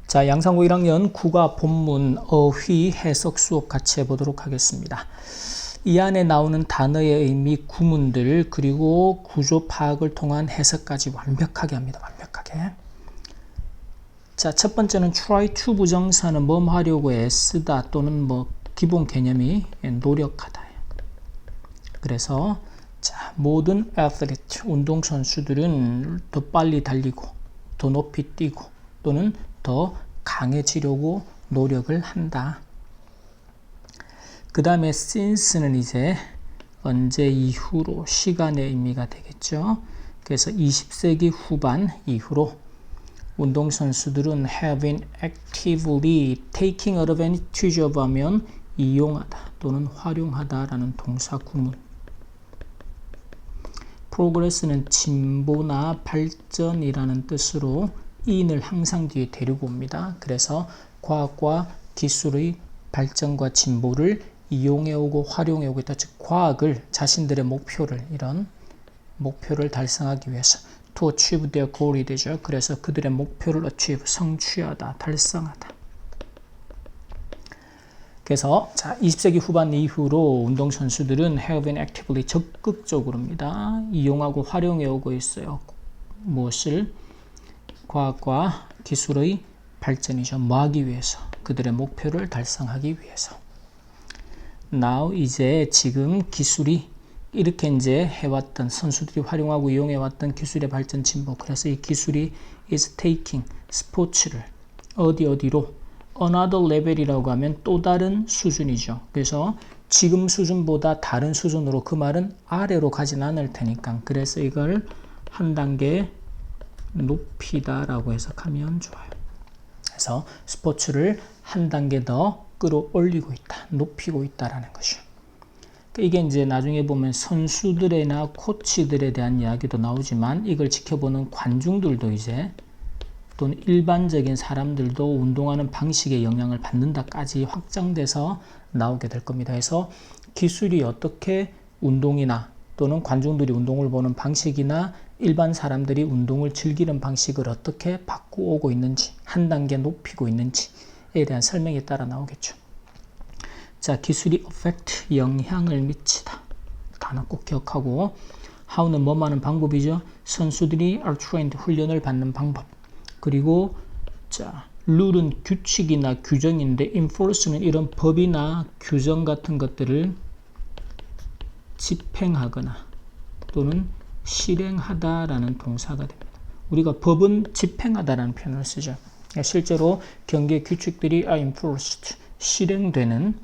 자, 양상고 1학년 국어 본문 어휘 해석 수업 같이 해보도록 하겠습니다. 이 안에 나오는 단어의 의미, 구문들, 그리고 구조 파악을 통한 해석까지 완벽하게 합니다. 완벽하게. 자, 첫 번째는 try to 부정사는 뭐 하려고 애쓰다 또는 뭐 기본 개념이 노력하다. 그래서 자, 모든 athlete, 운동선수들은 더 빨리 달리고 더 높이 뛰고 또는 더 강해지려고 노력을 한다. 그 다음에 since는 이제 언제 이후로 시간의 의미가 되겠죠. 그래서 20세기 후반 이후로 운동선수들은 have been actively taking advantage of 하면 이용하다 또는 활용하다 라는 동사 구문. progress는 진보나 발전이라는 뜻으로 in을 항상 뒤에 데리고 옵니다. 그래서 과학과 기술의 발전과 진보를 이용해오고 활용해오고 있다. 즉 과학을 자신들의 목표를 이런 목표를 달성하기 위해서 to achieve their goal이 되죠. 그래서 그들의 목표를 achieve, 성취하다, 달성하다. 그래서 자, 20세기 후반 이후로 운동선수들은 have been actively 적극적으로입니다. 이용하고 활용해오고 있어요. 무엇을? 과학과 기술의 발전이죠. 뭐 하기 위해서? 그들의 목표를 달성하기 위해서. Now 이제 지금 기술이 이렇게 이제 해왔던 선수들이 활용하고 이용해왔던 기술의 발전 진보. 그래서 이 기술이 is taking 스포츠를 어디로 another level이라고 하면 또 다른 수준이죠. 그래서 지금 수준보다 다른 수준으로 그 말은 아래로 가진 않을 테니까. 그래서 이걸 한 단계 높이다라고 해석하면 좋아요. 그래서 스포츠를 한 단계 더 끌어올리고 있다, 높이고 있다라는 것이요. 이게 이제 나중에 보면 선수들이나 코치들에 대한 이야기도 나오지만 이걸 지켜보는 관중들도 이제 또는 일반적인 사람들도 운동하는 방식에 영향을 받는다까지 확장돼서 나오게 될 겁니다. 그래서 기술이 어떻게 운동이나 또는 관중들이 운동을 보는 방식이나 일반 사람들이 운동을 즐기는 방식을 어떻게 바꾸고 있는지, 한 단계 높이고 있는지에 대한 설명에 따라 나오겠죠. 자, 기술이 affect, 영향을 미치다. 단어 꼭 기억하고, how는 뭐뭐 하는 방법이죠. 선수들이 are trained, 훈련을 받는 방법. 그리고 자, 룰은 규칙이나 규정인데 enforce는 이런 법이나 규정 같은 것들을 집행하거나 또는 실행하다라는 동사가 됩니다. 우리가 법은 집행하다라는 표현을 쓰죠. 실제로 경기의 규칙들이 are enforced, 실행되는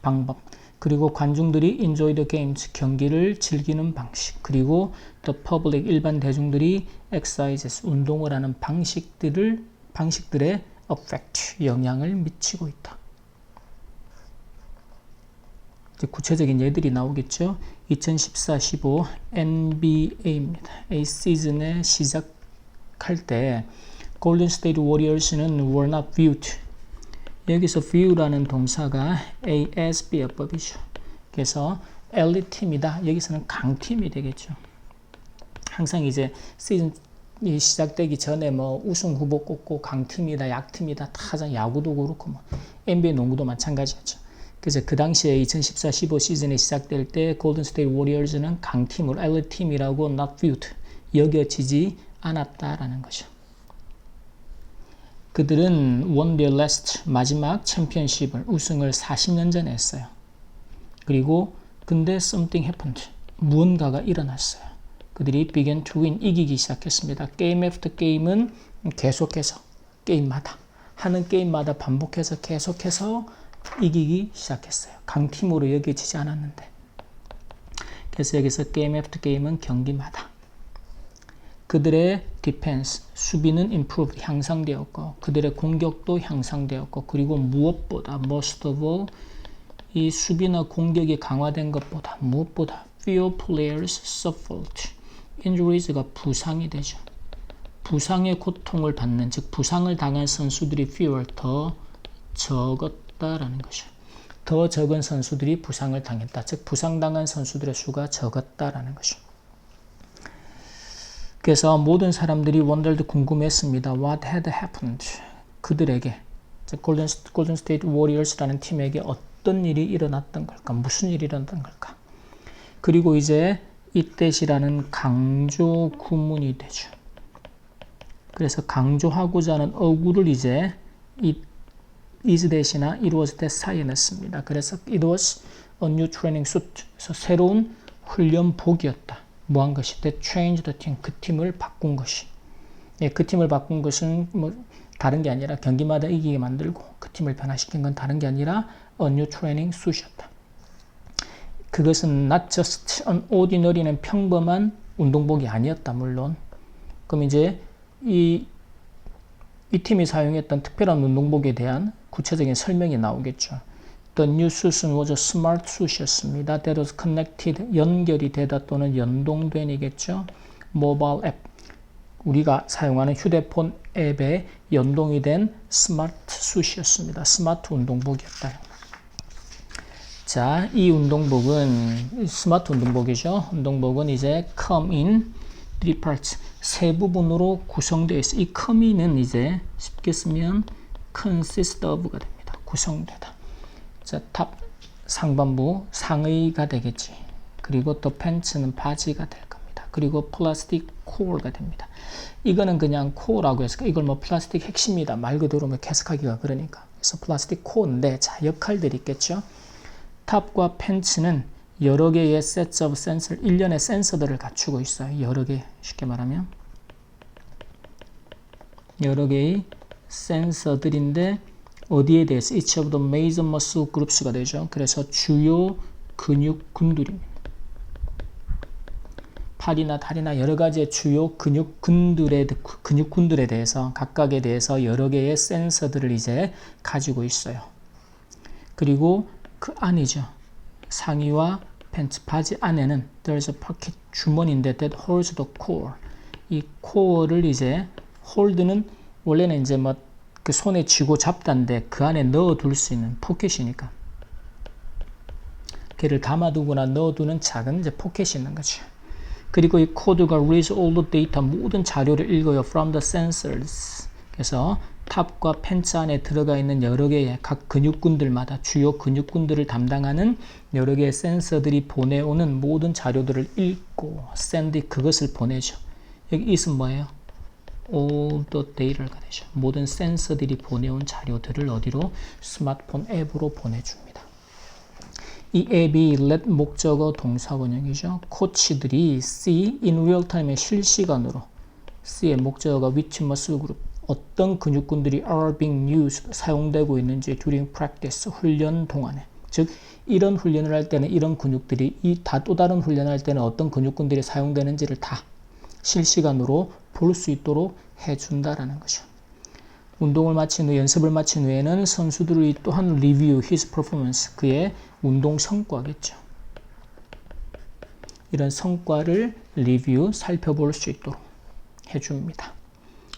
방법. 그리고 관중들이 enjoy the games, 경기를 즐기는 방식. 그리고 the public, 일반 대중들이 exercises, 운동을 하는 방식들의 effect, 영향을 미치고 있다. 이제 구체적인 예들이 나오겠죠. 2014-15 NBA입니다. A 시즌에 시작할 때 Golden State Warriors는 were not viewed. 여기서 view라는 동사가 ASB어법이죠. 그래서 엘리트 팀이다. 여기서는 강팀이 되겠죠. 항상 이제 시즌이 시작되기 전에 뭐 우승 후보 꼽고 강팀이다, 약팀이다, 타자 야구도 그렇고 뭐 NBA 농구도 마찬가지였죠. 그래서 그 당시에 2014-15 시즌이 시작될 때 골든 스테이트 워리어스는 강팀으로 엘리트 팀이라고 not viewed, 여겨지지 않았다라는 거죠. 그들은 won their last, 마지막 챔피언십을, 우승을 40년 전에 했어요. 그리고 근데 something happened, 무언가가 일어났어요. 그들이 began to win, 이기기 시작했습니다. 게임 애프터 게임은 계속해서 게임마다 하는 게임마다 반복해서 계속해서 이기기 시작했어요. 강팀으로 여겨지지 않았는데. 그래서 여기서 게임 애프터 게임은 경기마다. 그들의 디펜스, 수비는 improved, 향상되었고 그들의 공격도 향상되었고 그리고 무엇보다 most of all, 이 수비나 공격이 강화된 것보다 무엇보다 fewer players suffered, injuries가 부상이 되죠. 부상의 고통을 받는, 즉 부상을 당한 선수들이 fewer, 더 적었다라는 것이죠. 더 적은 선수들이 부상을 당했다. 즉 부상당한 선수들의 수가 적었다라는 것이죠. 그래서 모든 사람들이 wondered, 궁금했습니다. What had happened? 그들에게 골든 스테이트 워리어스라는 팀에게 어떤 일이 일어났던 걸까? 무슨 일이 일어났던 걸까? 그리고 이제 이때시라는 강조 구문이 되죠. 그래서 강조하고자 하는 어구를 이제 is that이나 it was that 사이에 넣습니다. 그래서 it was a new training suit. 그래서 새로운 훈련복이었다. 뭐 한 것이? That changed the team. 그 팀을 바꾼 것이. 예, 그 팀을 바꾼 것은 뭐 다른 게 아니라 경기마다 이기게 만들고 그 팀을 변화시킨 건 다른 게 아니라 a new training suit이었다. 그것은 not just an ordinary는 평범한 운동복이 아니었다. 물론. 그럼 이제 이 팀이 사용했던 특별한 운동복에 대한 구체적인 설명이 나오겠죠. The new suit was a smart suit이었습니다. That was connected, 연결이 되다 또는 연동된이겠죠. Mobile app, 우리가 사용하는 휴대폰 앱에 연동이 된 스마트 suit이었습니다. 스마트 운동복이었다. 자, 이 운동복은 스마트 운동복이죠. 운동복은 이제 come in three parts, 세 부분으로 구성되어 있어. 이 come in은 이제 쉽게 쓰면 consist of가 됩니다. 구성되다. 자, 탑 상반부 상의가 되겠지. 그리고 the pants는 바지가 될 겁니다. 그리고 플라스틱 코어가 됩니다. 이거는 그냥 코어라고 해서 이걸 뭐 플라스틱 핵심이다 말 그대로 뭐 해석하기가 그러니까. 그래서 플라스틱 코어인데 자, 역할들이 있겠죠. 탑과 팬츠는 여러 개의 sets of sensor, 일련의 센서들을 갖추고 있어요. 여러 개, 쉽게 말하면 여러 개의 센서들인데 어디에 대해서 each of the major muscle groups가 되죠. 그래서 주요 근육군들입니다. 팔이나 다리나 여러 가지의 주요 근육군들에 대해서 각각에 대해서 여러 개의 센서들을 이제 가지고 있어요. 그리고 그 안이죠. 상의와 팬츠, 바지 안에는 there's a pocket, 주머니인데 that holds the core. 이 코어를 이제 hold는 원래는 이제 뭐 그 손에 쥐고 잡다인데 그 안에 넣어둘 수 있는 포켓이니까 걔를 담아두거나 넣어두는 작은 이제 포켓이 있는 거죠. 그리고 이 코드가 reads all the data, 모든 자료를 읽어요. from the sensors. 그래서 탑과 팬츠 안에 들어가 있는 여러 개의 각 근육군들마다 주요 근육군들을 담당하는 여러 개의 센서들이 보내오는 모든 자료들을 읽고 send 그것을 보내죠. 여기 is은 뭐예요? all the data가 되죠. 모든 센서들이 보내온 자료들을 어디로? 스마트폰 앱으로 보내줍니다. 이 앱이 let 목적어 동사원형이죠. 코치들이 see in real time의 실시간으로 C의 목적어가 which muscle group, 어떤 근육군들이 are being used, 사용되고 있는지 during practice, 훈련 동안에. 즉 이런 훈련을 할 때는 이런 근육들이 또 다른 훈련을 할 때는 어떤 근육군들이 사용되는지를 다 실시간으로 볼 수 있도록 해준다라는 거죠. 운동을 마친 후, 연습을 마친 후에는 선수들이 또한 리뷰, his performance, 그의 운동 성과겠죠. 이런 성과를 리뷰, 살펴볼 수 있도록 해줍니다.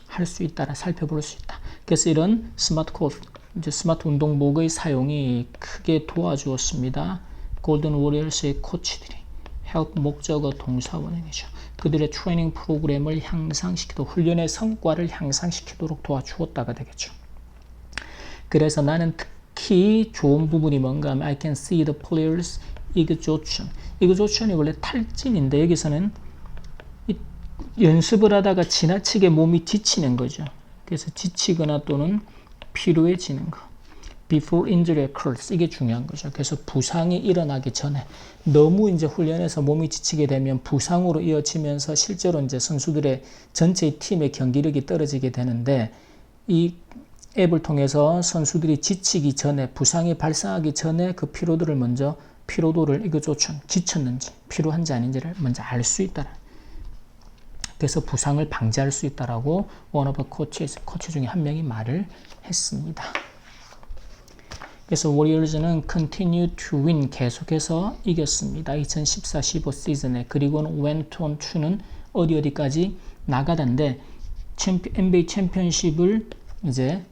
할 수 있다라 살펴볼 수 있다. 그래서 이런 스마트 코드, 이제 스마트 운동복의 사용이 크게 도와주었습니다. 골든 워리어스의 코치들이 help 목적어 동사원형이죠. 그들의 트레이닝 프로그램을 향상시키도록, 훈련의 성과를 향상시키도록 도와주었다가 되겠죠. 그래서 나는 특히 좋은 부분이 뭔가 하면 I can see the players exhaustion. exhaustion이 원래 탈진인데 여기서는 연습을 하다가 지나치게 몸이 지치는 거죠. 그래서 지치거나 또는 피로해지는 거. Before injury occurs. 이게 중요한 거죠. 그래서 부상이 일어나기 전에 너무 이제 훈련에서 몸이 지치게 되면 부상으로 이어지면서 실제로 이제 선수들의 전체 팀의 경기력이 떨어지게 되는데 이 앱을 통해서 선수들이 지치기 전에 부상이 발생하기 전에 그 피로도를 exhaustion, 지쳤는지 피로한지 아닌지를 먼저 알 수 있다. 그래서 부상을 방지할 수 있다라고 one of the 코치 중에 한 명이 말을 했습니다. 그래서 워리어즈는 continue to win, 계속해서 이겼습니다. 2014-15 시즌에. 그리고는 went on to는 어디까지 나가던데 NBA 챔피언십을 이제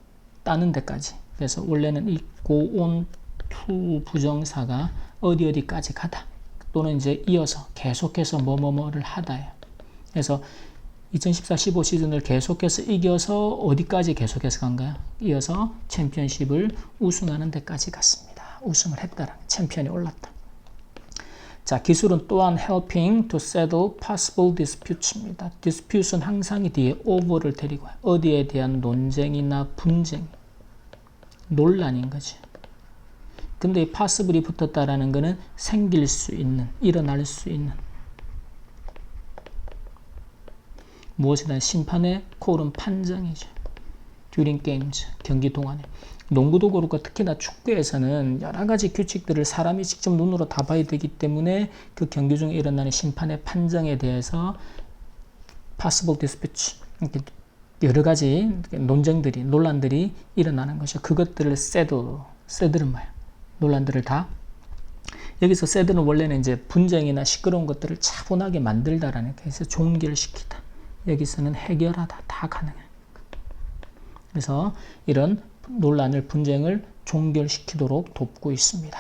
따는 데까지. 그래서 원래는 이 go on to 부정사가 어디까지 가다 또는 이제 이어서 계속해서 뭐뭐뭐를 하다예요. 그래서 2014-15 시즌을 계속해서 이겨서 어디까지 계속해서 간가요? 이어서 챔피언십을 우승하는 데까지 갔습니다. 우승을 했다라는 챔피언이 올랐다. 자, 기술은 또한 helping to settle possible disputes입니다. dispute은 항상 이 뒤에 over를 데리고 와요. 어디에 대한 논쟁이나 분쟁, 논란인 거지. 근데 이 possible이 붙었다라는 거는 생길 수 있는, 일어날 수 있는 무엇에 대한 심판의 콜은 판정이죠. during games, 경기 동안에. 농구도 그렇고 특히나 축구에서는 여러 가지 규칙들을 사람이 직접 눈으로 다 봐야 되기 때문에 그 경기 중에 일어나는 심판의 판정에 대해서 possible disputes, 여러 가지 논쟁들이, 논란들이 일어나는 것이죠. 그것들을 settle은 뭐예요? 논란들을 다. 여기서 settle은 원래는 이제 분쟁이나 시끄러운 것들을 차분하게 만들다라는 그래서 종결시키다. 여기서는 해결하다. 다 가능해. 그래서 이런 논란을, 분쟁을 종결시키도록 돕고 있습니다.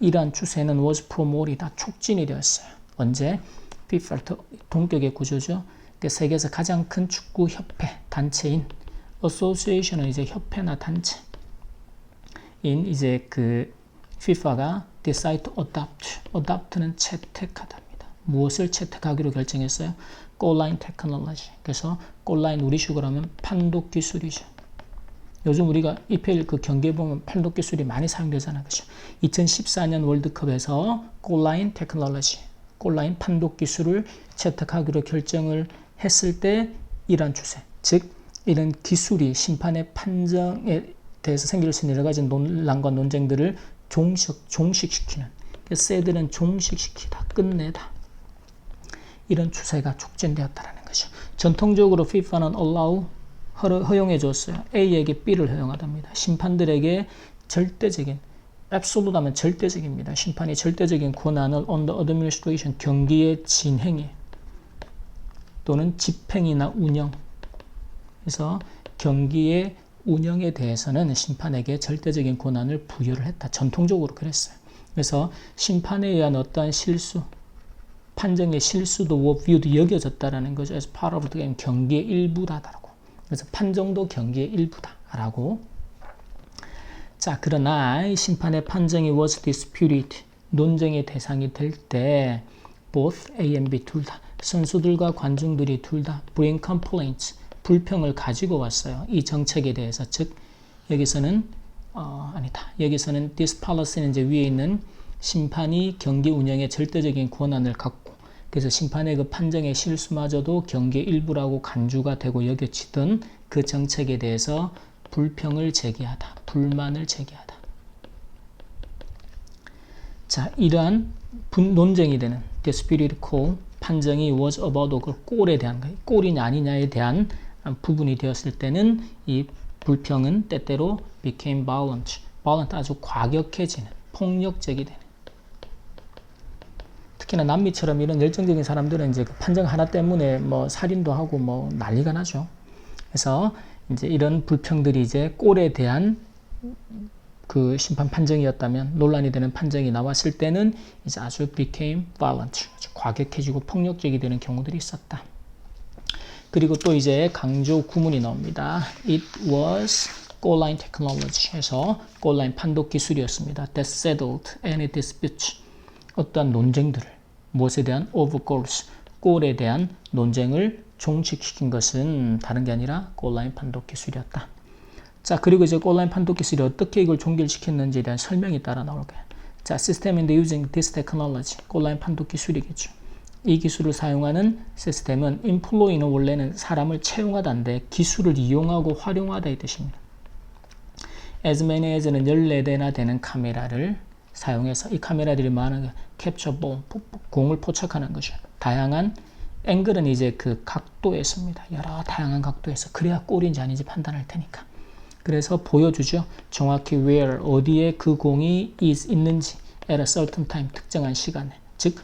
이러한 추세는 was promote이다. 촉진이 되었어요. 언제? FIFA, 동격의 구조죠. 세계에서 가장 큰 축구 협회, 단체인 association은 이제 협회나 단체인 이제 그 FIFA가 decide to adopt는 채택하답니다. 무엇을 채택하기로 결정했어요? 골라인 테크놀로지. 그래서 골라인 우리식으로 하면 판독 기술이죠. 요즘 우리가 EPL 그 경기에 보면 판독 기술이 많이 사용되잖아요. 그렇죠? 2014년 월드컵에서 골라인 테크놀로지, 골라인 판독 기술을 채택하기로 결정을 했을 때 이러한 추세, 즉 이런 기술이 심판의 판정에 대해서 생길 수 있는 여러 가지 논란과 논쟁들을 종식시키는, 세들은 종식시키다, 끝내다, 이런 추세가 촉진되었다는 것이죠. 전통적으로 FIFA는 허용해 줬어요. A에게 B를 허용하답니다. 심판들에게 절대적인, absolute 하면 절대적입니다. 심판이 절대적인 권한을 under administration, 경기의 진행에 또는 집행이나 운영, 그래서 경기의 운영에 대해서는 심판에게 절대적인 권한을 부여를 했다. 전통적으로 그랬어요. 그래서 심판에 의한 어떠한 실수, 판정의 실수도 view도 여겨졌다라는 거죠. as part of the game, 경기의 일부다라고. 그래서 판정도 경기의 일부다라고. 자, 그러나 심판의 판정이 was disputed, 논쟁의 대상이 될 때 both A and B 둘 다, 선수들과 관중들이 둘 다 bring complaints, 불평을 가지고 왔어요. 이 정책에 대해서. 즉 여기서는 아니다. 여기서는 this policy는 이제 위에 있는 심판이 경기 운영에 절대적인 권한을 갖고, 그래서 심판의 그 판정의 실수마저도 경기의 일부라고 간주가 되고 여겨지던 그 정책에 대해서 불평을 제기하다, 불만을 제기하다. 자, 이러한 논쟁이 되는 disputed call, 판정이 was about 그 골에 대한 거예요. 골이냐 아니냐에 대한 부분이 되었을 때는 이 불평은 때때로 became violent, 아주 과격해지는, 폭력적이 되는. 특히나 남미처럼 이런 열정적인 사람들은 이제 그 판정 하나 때문에 뭐 살인도 하고 뭐 난리가 나죠. 그래서 이제 이런 불평들이 이제 골에 대한 그 심판 판정이었다면, 논란이 되는 판정이 나왔을 때는 이제 아주 became violent, 아주 과격해지고 폭력적이 되는 경우들이 있었다. 그리고 또 이제 강조 구문이 나옵니다. It was goal line technology 해서 골라인 판독 기술이었습니다. That settled any disputes, 어떠한 논쟁들을, 무엇에 대한 over goals, 골에 대한 논쟁을 종식시킨 것은 다른 게 아니라 골라인 판독 기술이었다. 자, 그리고 이제 골라인 판독 기술이 어떻게 이걸 종결시켰는지에 대한 설명이 따라 나올 거예요. 자, system in using this technology, 골라인 판독 기술이겠죠. 이 기술을 사용하는 시스템은 employee는 원래는 사람을 채용하다인데 기술을 이용하고 활용하다 이 뜻입니다. as many as는 14대나 되는 카메라를 사용해서, 이 카메라들이 많은 게 capture ball, 공을 포착하는 것이죠. 다양한 앵글은 이제 그 각도에서입니다. 여러 다양한 각도에서, 그래야 골인지 아닌지 판단할 테니까. 그래서 보여주죠. 정확히 where, 어디에 그 공이 있는지 at a certain time, 특정한 시간에. 즉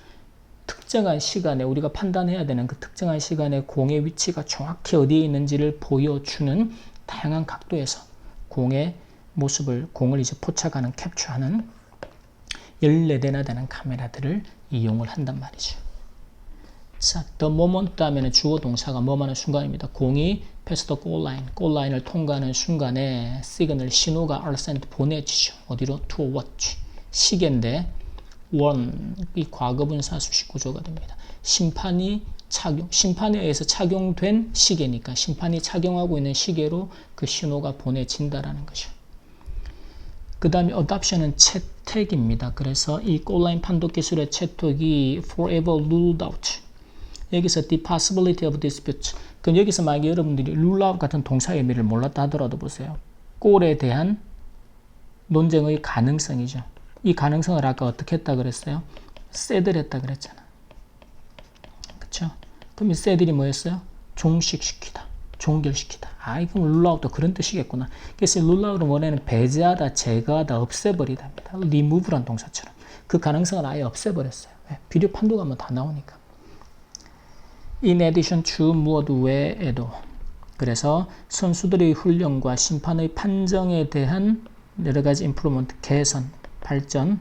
특정한 시간에 우리가 판단해야 되는 그 특정한 시간에 공의 위치가 정확히 어디에 있는지를 보여주는 다양한 각도에서 공의 모습을, 공을 이제 포착하는, 캡처하는 14대나 되는 카메라들을 이용을 한단 말이죠. 자, the moment 하면 주어 동사가 뭐하는 순간입니다. 공이 pass the goal line, 골 라인을 통과하는 순간에 시그널 신호가 are sent 보내지죠. 어디로? to watch. 시계인데 one 이 과거분사 수식 구조가 됩니다. 심판에 의해서 착용된 시계니까 심판이 착용하고 있는 시계로 그 신호가 보내진다라는 거죠. 그 다음에 adoption은 채택입니다. 그래서 이 골라인 판독 기술의 채택이 forever ruled out. 여기서 the possibility of dispute. 그럼 여기서 만약에 여러분들이 rule out 같은 동사의 의미를 몰랐다 하더라도 보세요. 골에 대한 논쟁의 가능성이죠. 이 가능성을 아까 어떻게 했다 그랬어요? settle 했다 그랬잖아. 그쵸? 그럼 이 settle이 뭐였어요? 종식시키다. 종결시키다. 아, 이건 룰라웃도 그런 뜻이겠구나. 그래서 룰라웃은 원래는 배제하다, 제거하다, 없애버리다입니다. remove란 동사처럼. 그 가능성을 아예 없애버렸어요. 비료 판독하면 다 나오니까. In addition to 무엇 외에도. 그래서 선수들의 훈련과 심판의 판정에 대한 여러 가지 improvement, 개선, 발전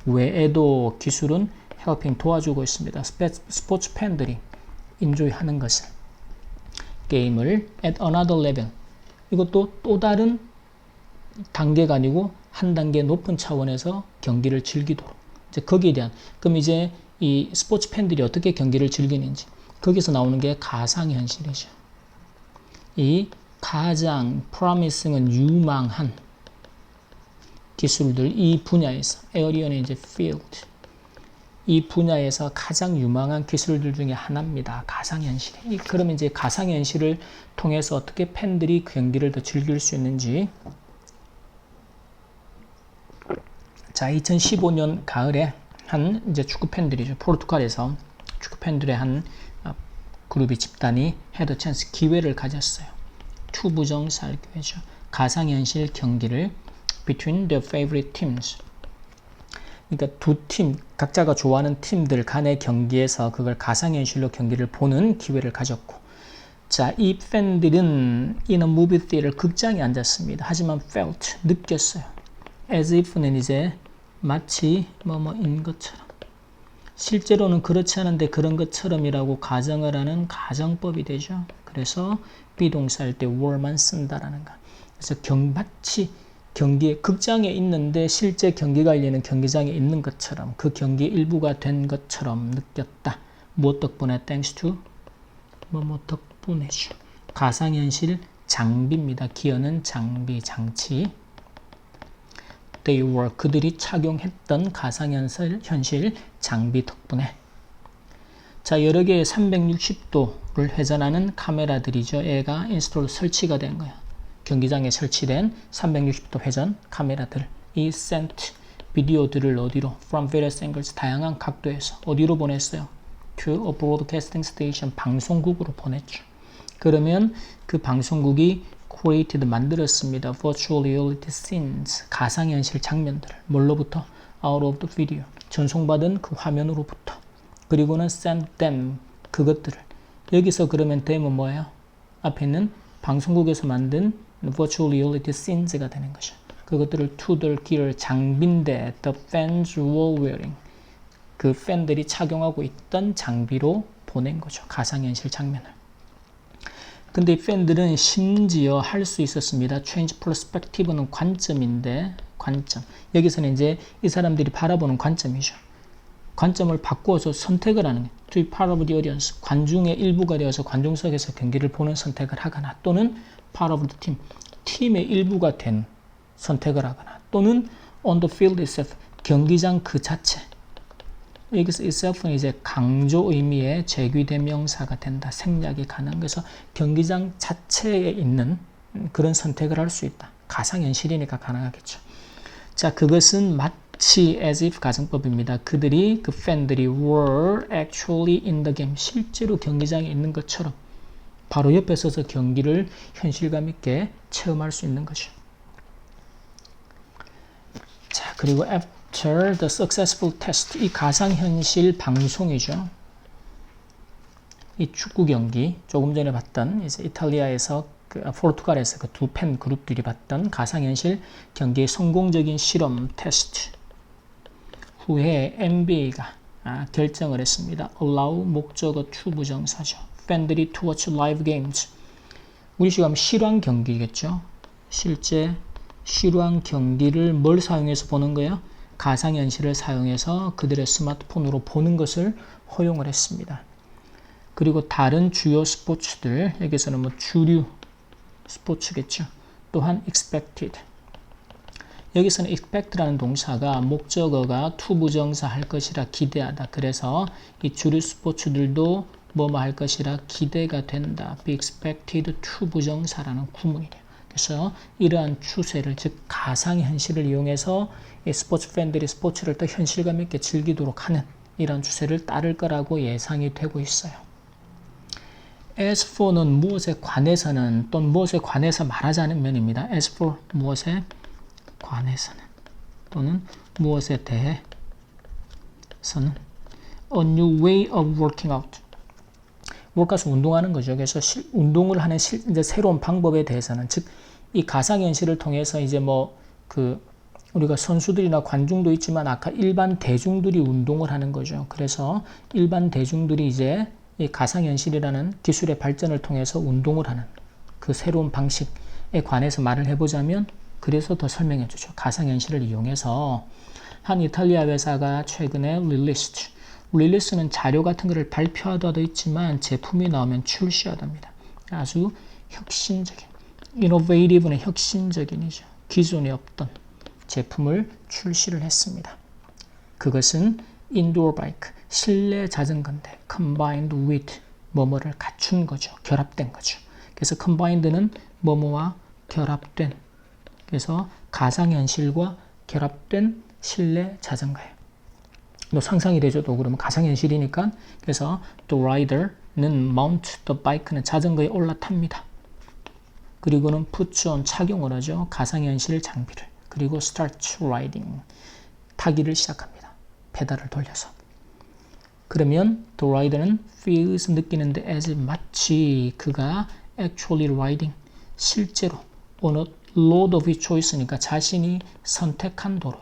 외에도 기술은 helping 도와주고 있습니다. 스포츠 팬들이 인조이하는 것을. 게임을 at another level. 이것도 또 다른 단계가 아니고 한 단계 높은 차원에서 경기를 즐기도록. 이제 거기에 대한. 그럼 이제 이 스포츠 팬들이 어떻게 경기를 즐기는지. 거기서 나오는 게 가상현실이죠. 이 가장 promising은 유망한 기술들 이 분야에서 에어리어는 이제 field. 이 분야에서 가장 유망한 기술들 중에 하나입니다. 가상현실. 그러면 이제 가상현실을 통해서 어떻게 팬들이 경기를 더 즐길 수 있는지. 자, 2015년 가을에 한 이제 축구 팬들이죠. 포르투갈에서 축구 팬들의 한 그룹이 집단이 헤드 찬스 기회를 가졌어요. 투부정사할 기회죠. 가상현실 경기를 between their favorite teams. 그러니까 두 팀, 각자가 좋아하는 팀들 간의 경기에서 그걸 가상현실로 경기를 보는 기회를 가졌고, 자, 이 팬들은 in a movie theater, 극장에 앉았습니다. 하지만 felt, 느꼈어요. as if는 이제 마치 뭐뭐인 것처럼. 실제로는 그렇지 않은데 그런 것처럼이라고 가정을 하는 가정법이 되죠. 그래서 비동사할 때 were만 쓴다라는 거. 그래서 마치 경기에 극장에 있는데 실제 경기가 열리는 경기장에 있는 것처럼 그 경기의 일부가 된 것처럼 느꼈다. 무엇 덕분에? thanks to 뭐뭐 덕분에죠. 가상현실 장비입니다. 기어는 장비, 장치. They were 그들이 착용했던 가상현실 장비 덕분에. 자, 여러 개의 360도를 회전하는 카메라들이죠. 얘가 인스톨 설치가 된 거야. 경기장에 설치된 360도 회전 카메라들. 이 sent 비디오들을 어디로? From various angles, 다양한 각도에서 어디로 보냈어요? To a broadcasting station, 방송국으로 보냈죠. 그러면 그 방송국이 created, 만들었습니다. virtual reality scenes, 가상현실 장면들을. 뭘로부터? out of the video, 전송받은 그 화면으로부터. 그리고는 send them, 그것들을. 여기서 그러면 them은 뭐예요? 앞에 있는 방송국에서 만든 virtual reality scenes가 되는 거죠. 그것들을 to the gear, 장비인데 the fans were wearing, 그 팬들이 착용하고 있던 장비로 보낸 거죠. 가상현실 장면을. 근데 이 팬들은 심지어 할 수 있었습니다. change perspective는 관점인데, 관점. 여기서는 이제 이 사람들이 바라보는 관점이죠. 관점을 바꾸어서 선택을 하는, to be part of the audience, 관중의 일부가 되어서 관중석에서 경기를 보는 선택을 하거나, 또는 part of the team, 팀의 일부가 된 선택을 하거나, 또는 on the field itself, 경기장 그 자체. 여기서 itself는 이제 강조 의미의 제귀대명사가 된다. 생략이 가능한. 그래서 경기장 자체에 있는 그런 선택을 할 수 있다. 가상현실이니까 가능하겠죠. 자, 그것은 마치 as if 가정법입니다. 그들이, 그 팬들이 were actually in the game, 실제로 경기장에 있는 것처럼 바로 옆에 서서 경기를 현실감 있게 체험할 수 있는 거죠. 자, 그리고 after the successful test, 이 가상현실 방송이죠. 이 축구 경기, 조금 전에 봤던 이제 이탈리아에서 포르투갈에서 그 두 팬 그룹들이 봤던 가상현실 경기의 성공적인 실험 테스트 후에 NBA가 결정을 했습니다. allow 목적어 to 부정사죠. 팬들이 to watch live games. 우리 지금 실황 경기겠죠. 실제 실황 경기를 뭘 사용해서 보는 거예요? 가상현실을 사용해서 그들의 스마트폰으로 보는 것을 허용을 했습니다. 그리고 다른 주요 스포츠들, 여기서는 뭐 주류 스포츠겠죠. 또한 expected. 여기서는 expect라는 동사가 목적어가 to 부정사 할 것이라 기대하다. 그래서 이 주류 스포츠들도 뭐뭐 할 것이라 기대가 된다. be expected to 부정사라는 구문이래요. 그래서 이러한 추세를, 즉 가상현실을 이용해서 이 스포츠 팬들이 스포츠를 더 현실감 있게 즐기도록 하는 이런 추세를 따를 거라고 예상이 되고 있어요. as for는 무엇에 관해서는 또는 무엇에 관해서 말하지 않은 면입니다. as for 무엇에 관해서는 또는 무엇에 대해서는 a new way of working out. workout은 운동하는 거죠. 그래서 운동을 하는 이제 새로운 방법에 대해서는, 즉 이 가상현실을 통해서 이제 우리가 선수들이나 관중도 있지만 아까 일반 대중들이 운동을 하는 거죠. 그래서 일반 대중들이 이제 이 가상현실이라는 기술의 발전을 통해서 운동을 하는 그 새로운 방식에 관해서 말을 해보자면, 그래서 더 설명해 주죠. 가상현실을 이용해서 한 이탈리아 회사가 최근에 릴리스는 자료 같은 것을 발표하다도 있지만 제품이 나오면 출시하답니다. 아주 혁신적인, innovative는 혁신적인이죠. 기존에 없던 제품을 출시를 했습니다. 그것은 indoor bike, 실내 자전거인데 combined with 뭐뭐를 갖춘 거죠. 결합된 거죠. 그래서 combined는 뭐뭐와 결합된, 그래서 가상현실과 결합된 실내 자전거예요. 또 상상이 되죠. 또 그러면 가상현실이니까. 그래서 the rider는 mount the bike는 자전거에 올라탑니다. 그리고는 puts on 착용을 하죠. 가상현실 장비를. 그리고 start riding 타기를 시작합니다. 페달을 돌려서. 그러면 the rider는 feels 느끼는데 as 마치 그가 actually riding 실제로 on a road of his choice니까 자신이 선택한 도로에,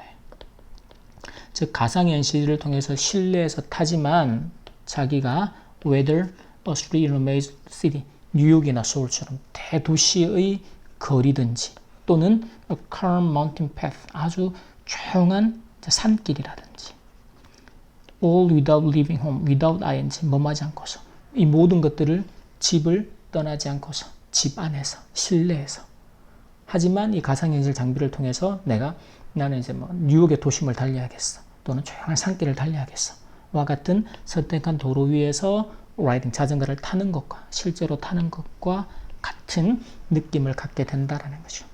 즉 가상현실을 통해서 실내에서 타지만 자기가 whether a street in a major city, 뉴욕이나 서울처럼 대도시의 거리든지 또는 a calm mountain path, 아주 조용한 산길이라든지 all without leaving home, without ing, 뭐하지 않고서 이 모든 것들을 집을 떠나지 않고서 집 안에서 실내에서, 하지만 이 가상현실 장비를 통해서 나는 이제 뉴욕의 도심을 달려야겠어 또는 조용한 산길을 달려야겠어 와 같은 선택한 도로 위에서 라이딩 자전거를 타는 것과 실제로 타는 것과 같은 느낌을 갖게 된다라는 거죠.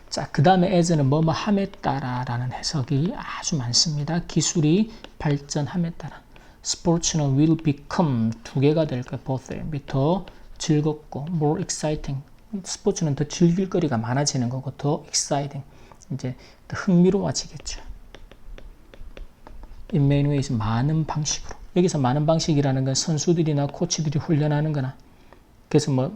자, 그 다음에 as는 뭐뭐 함에 따라 라는 해석이 아주 많습니다. 기술이 발전함에 따라. 스포츠는 will become 두 개가 될 거예요. both 더 즐겁고 more exciting. 스포츠는 더 즐길 거리가 많아지는 거고 더 exciting. 이제 더 흥미로워지겠죠. in many ways 많은 방식으로. 여기서 많은 방식이라는 건 선수들이나 코치들이 훈련하는 거나, 그래서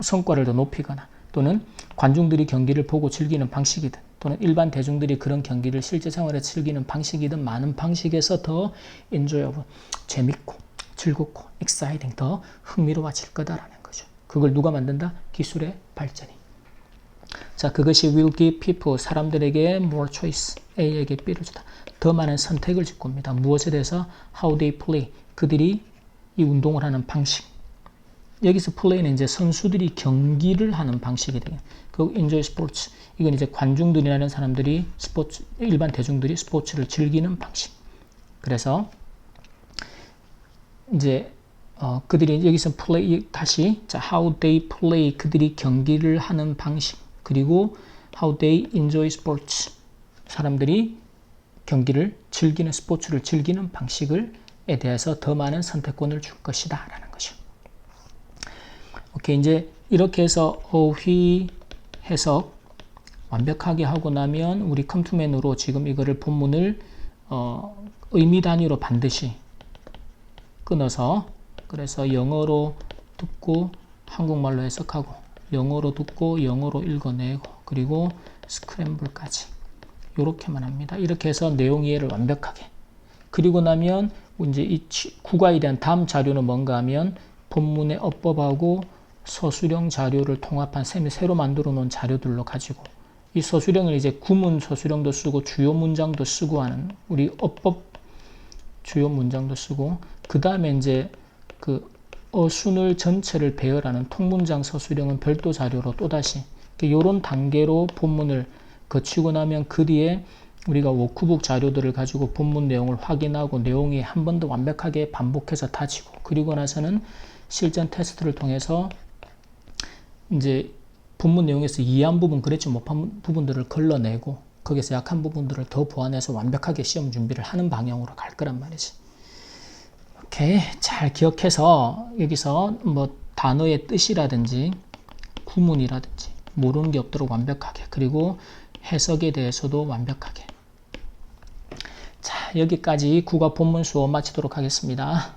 성과를 더 높이거나 또는 관중들이 경기를 보고 즐기는 방식이든 또는 일반 대중들이 그런 경기를 실제 생활에 즐기는 방식이든 많은 방식에서 더 enjoyable, 재밌고 즐겁고 exciting, 더 흥미로워질 거다라는 거죠. 그걸 누가 만든다? 기술의 발전이. 자, 그것이 will give people, 사람들에게 more choice, A에게 B를 주다. 더 많은 선택을 줄 겁니다. 무엇에 대해서? How they play, 그들이 이 운동을 하는 방식. 여기서 play는 이제 선수들이 경기를 하는 방식이 되겠네요. 그리고 enjoy sports, 이건 이제 관중들이라는 사람들이 일반 대중들이 스포츠를 즐기는 방식. 그래서 이제 그들이 여기서 play, 다시 자, how they play, 그들이 경기를 하는 방식. 그리고 how they enjoy sports, 사람들이 경기를 즐기는, 스포츠를 즐기는 방식에 대해서 더 많은 선택권을 줄 것이다 라는 거죠. 오케이, 이제 이렇게 해서 어휘 해석 완벽하게 하고 나면 우리 컴투맨으로 지금 이거를 본문을 의미 단위로 반드시 끊어서, 그래서 영어로 듣고 한국말로 해석하고 영어로 듣고 영어로 읽어내고 그리고 스크램블까지 이렇게만 합니다. 이렇게 해서 내용 이해를 완벽하게 그리고 나면 이제 이 구가에 대한 다음 자료는 뭔가 하면 본문의 어법하고 서술형 자료를 통합한 셈이 새로 만들어 놓은 자료들로 가지고 이 서술형을 이제 구문 서술형도 쓰고 주요 문장도 쓰고 하는 우리 어법 주요 문장도 쓰고 그 다음에 이제 그 어순을 전체를 배열하는 통문장 서술형은 별도 자료로 또다시 이런 단계로 본문을 거치고 나면 그 뒤에 우리가 워크북 자료들을 가지고 본문 내용을 확인하고 내용이 한 번 더 완벽하게 반복해서 다지고 그리고 나서는 실전 테스트를 통해서 이제 본문 내용에서 이해한 부분, 그랬지 못한 부분들을 걸러내고 거기서 약한 부분들을 더 보완해서 완벽하게 시험 준비를 하는 방향으로 갈 거란 말이지. 오케이. 잘 기억해서 여기서 뭐 단어의 뜻이라든지 구문이라든지 모르는 게 없도록 완벽하게, 그리고 해석에 대해서도 완벽하게. 자, 여기까지 국어 본문 수업 마치도록 하겠습니다.